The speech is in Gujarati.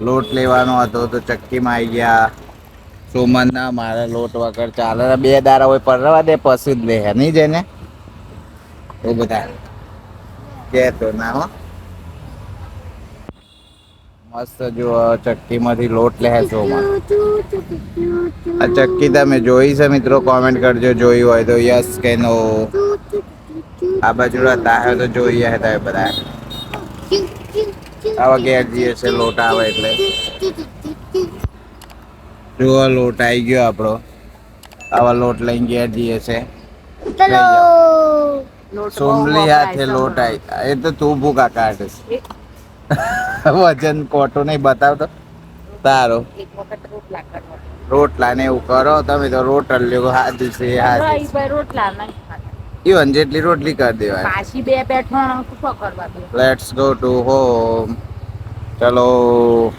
લોટ લેવાનો હતો તો ચક્કીમાં આવી ગયા. સુમન ના મારે લોટ વગર ચાલે 2 દાડા હોય પરવા દે પછી જ લે નહી જઈને એ બધા કે તો ના હો. મસ્ત જો ચક્કી માંથી લોટ લે સોમન. આ ચક્કી તમે જોઈ છે મિત્રો કોમેન્ટ કરજો જોયું હોય તો યસ કે નો. આ બાજુ હતા તો જોઈએ હતા બધા. આવા ઘેર જઈએ છે લોટ આવે એટલે. જો લોટ આઈ ગયો આપડો. આવા લોટ લઈને ઘેર જઈએ છે. સોમલી હાથે લોટ આઈ એ તો તું ભૂકા કાઢ. વજન કોટો નહી બતાવતો તારો. રોટલા ને એવું કરો તમે તો રોટલ્યો હાથ છે રોટલા ઈવન જેટલી રોટલી કરી દેવાય. પાછી 2 બેઠો શું કરવા દે. Let's go to home. ચલો.